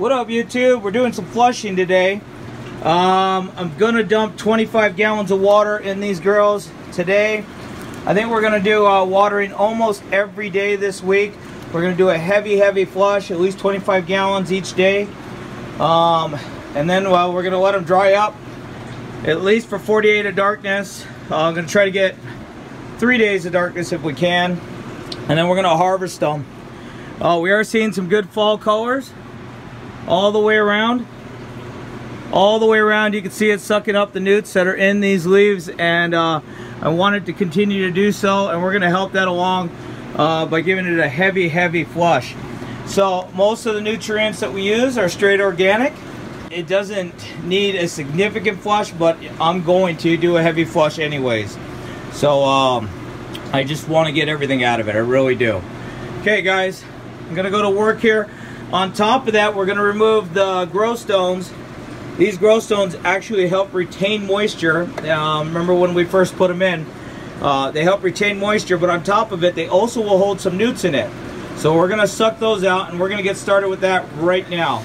What up, YouTube? We're doing some flushing today. I'm gonna dump 25 gallons of water in these girls today. I think we're gonna do watering almost every day this week. We're gonna do a heavy flush, at least 25 gallons each day. And then we're gonna let them dry up at least for 48 of darkness. I'm gonna try to get 3 days of darkness if we can, and then we're gonna harvest them. We are seeing some good fall colors all the way around. All the way around, you can see it sucking up the newts that are in these leaves, and I want it to continue to do so, and we're going to help that along by giving it a heavy flush. So most of the nutrients that we use are straight organic. It doesn't need a significant flush, but I'm going to do a heavy flush anyways. So I just want to get everything out of it, I really do. Okay guys, I'm going to go to work here. On top of that, we're going to remove the grow stones. These grow stones actually help retain moisture. Remember when we first put them in, they help retain moisture, but on top of it, they also will hold some newts in it. So we're gonna suck those out, and we're gonna get started with that right now.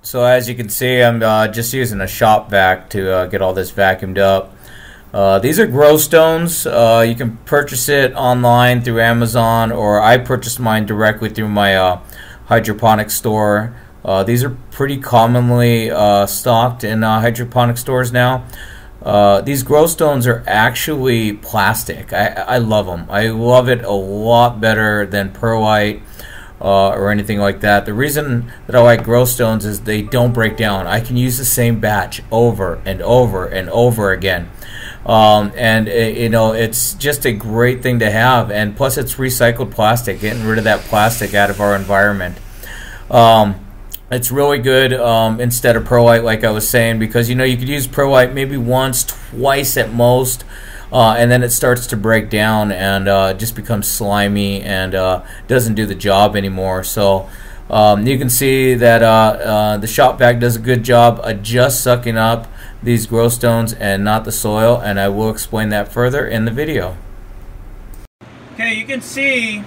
So as you can see, I'm just using a shop vac to get all this vacuumed up. These are grow stones. You can purchase it online through Amazon, or I purchased mine directly through my hydroponic store. These are pretty commonly stocked in hydroponic stores now. These grow stones are actually plastic. I love them. I love it a lot better than perlite or anything like that. The reason that I like grow stones is they don't break down. I can use the same batch over and over and over again. You know, it's just a great thing to have, and plus it's recycled plastic, getting rid of that plastic out of our environment. It's really good instead of perlite, like I was saying, because you know you could use perlite maybe once, twice at most, and then it starts to break down and just becomes slimy and doesn't do the job anymore. So you can see that the shop vac does a good job of just sucking up these grow stones and not the soil, and I will explain that further in the video. Okay, you can see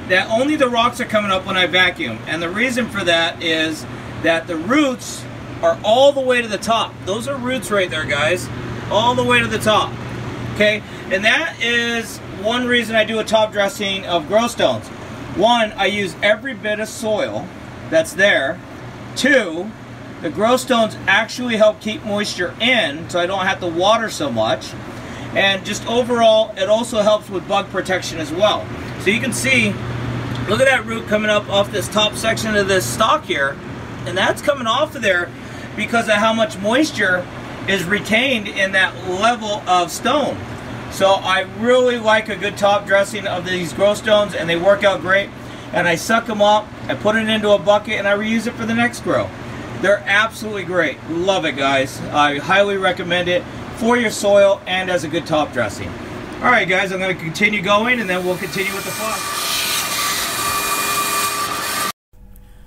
that only the rocks are coming up when I vacuum, and the reason for that is that the roots are all the way to the top. Those are roots right there, guys, all the way to the top. Okay, and that is one reason I do a top dressing of grow stones. One, I use every bit of soil that's there. Two, the grow stones actually help keep moisture in, so I don't have to water so much. And just overall, it also helps with bug protection as well. So you can see, look at that root coming up off this top section of this stalk here. And that's coming off of there because of how much moisture is retained in that level of stone. So I really like a good top dressing of these grow stones, and they work out great. And I suck them up, I put it into a bucket, and I reuse it for the next grow. They're absolutely great. Love it, guys. I highly recommend it for your soil and as a good top dressing. All right, guys, I'm going to continue going, and then we'll continue with the flush.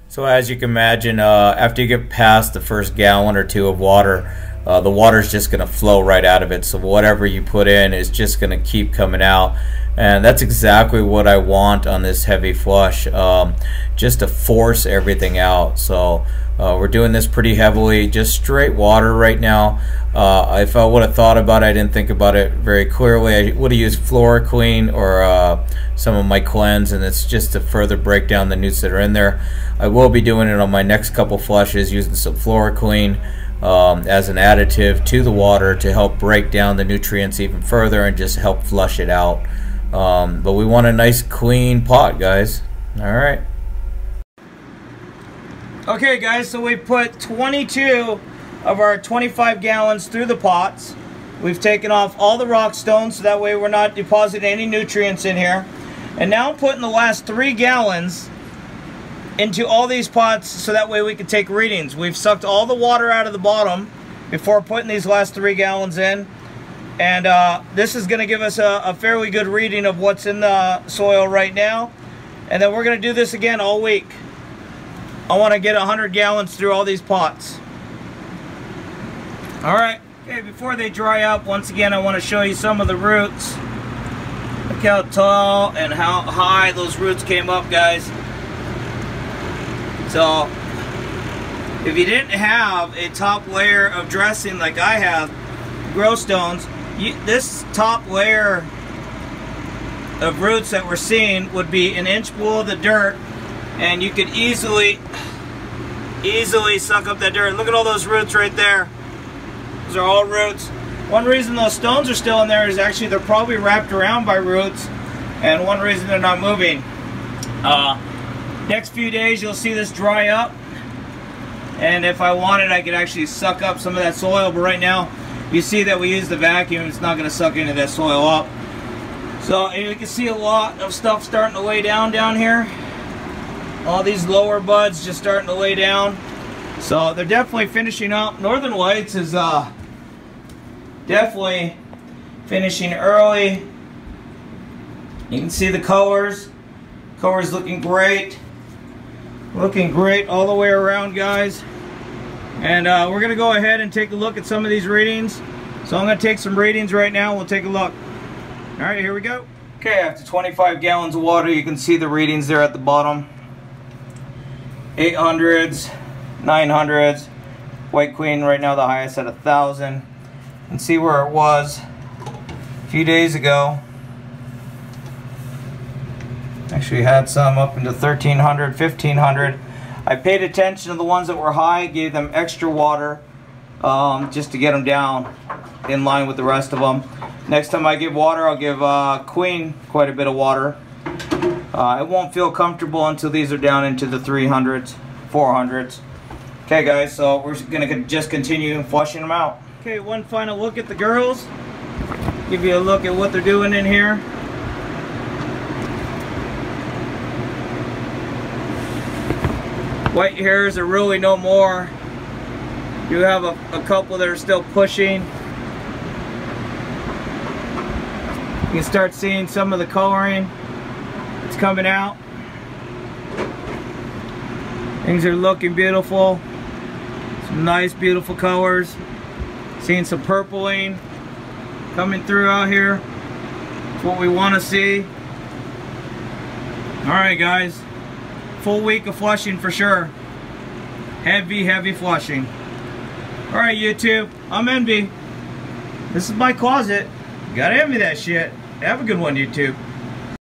So as you can imagine, after you get past the first gallon or two of water, the water's just going to flow right out of it. So whatever you put in is just going to keep coming out. And that's exactly what I want on this heavy flush, just to force everything out. So we're doing this pretty heavily, just straight water right now. If I would have thought about it, I didn't think about it very clearly, I would have used FloraClean or some of my cleanse, and it's just to further break down the newts that are in there. I will be doing it on my next couple flushes using some FloraClean as an additive to the water to help break down the nutrients even further and just help flush it out. But we want a nice clean pot, guys. Alright. Okay guys, so we put 22 of our 25 gallons through the pots. We've taken off all the rock stones so that way we're not depositing any nutrients in here. And now I'm putting the last 3 gallons into all these pots so that way we can take readings. We've sucked all the water out of the bottom before putting these last 3 gallons in. And this is going to give us a fairly good reading of what's in the soil right now. And then we're going to do this again all week. I want to get 100 gallons through all these pots. All right, Okay, before they dry up, once again I want to show you some of the roots. Look how tall and how high those roots came up, guys. So, if you didn't have a top layer of dressing like I have, grow stones, this top layer of roots that we're seeing would be an inch below the dirt, and you could easily suck up that dirt. Look at all those roots right there. Those are all roots. One reason those stones are still in there is actually they're probably wrapped around by roots, and one reason they're not moving. Next few days you'll see this dry up, and if I wanted I could actually suck up some of that soil, but right now you see that we use the vacuum, it's not going to suck any of that soil up. So you can see a lot of stuff starting to lay down here. All these lower buds just starting to lay down. So they're definitely finishing up. Northern Lights is definitely finishing early. You can see the colors. Colors looking great. Looking great all the way around, guys. And we're going to go ahead and take a look at some of these readings. So I'm going to take some readings right now. We'll take a look. Alright, here we go. Okay, after 25 gallons of water, you can see the readings there at the bottom. 800s, 900s. White Queen right now the highest at 1,000. And see where it was a few days ago. Actually had some up into 1,300, 1,500. I paid attention to the ones that were high, gave them extra water just to get them down in line with the rest of them. Next time I give water, I'll give Queen quite a bit of water. I won't feel comfortable until these are down into the 300s, 400s. Okay guys, so we're gonna just continue flushing them out. Okay, one final look at the girls. Give you a look at what they're doing in here. White hairs are really no more. You have a couple that are still pushing. You can start seeing some of the coloring. It's coming out. Things are looking beautiful. Some nice, beautiful colors. Seeing some purpling coming through out here. That's what we want to see. Alright guys. Full week of flushing for sure. Heavy, heavy flushing. Alright YouTube, I'm Envy. This is my closet. You gotta envy that shit. Have a good one, YouTube.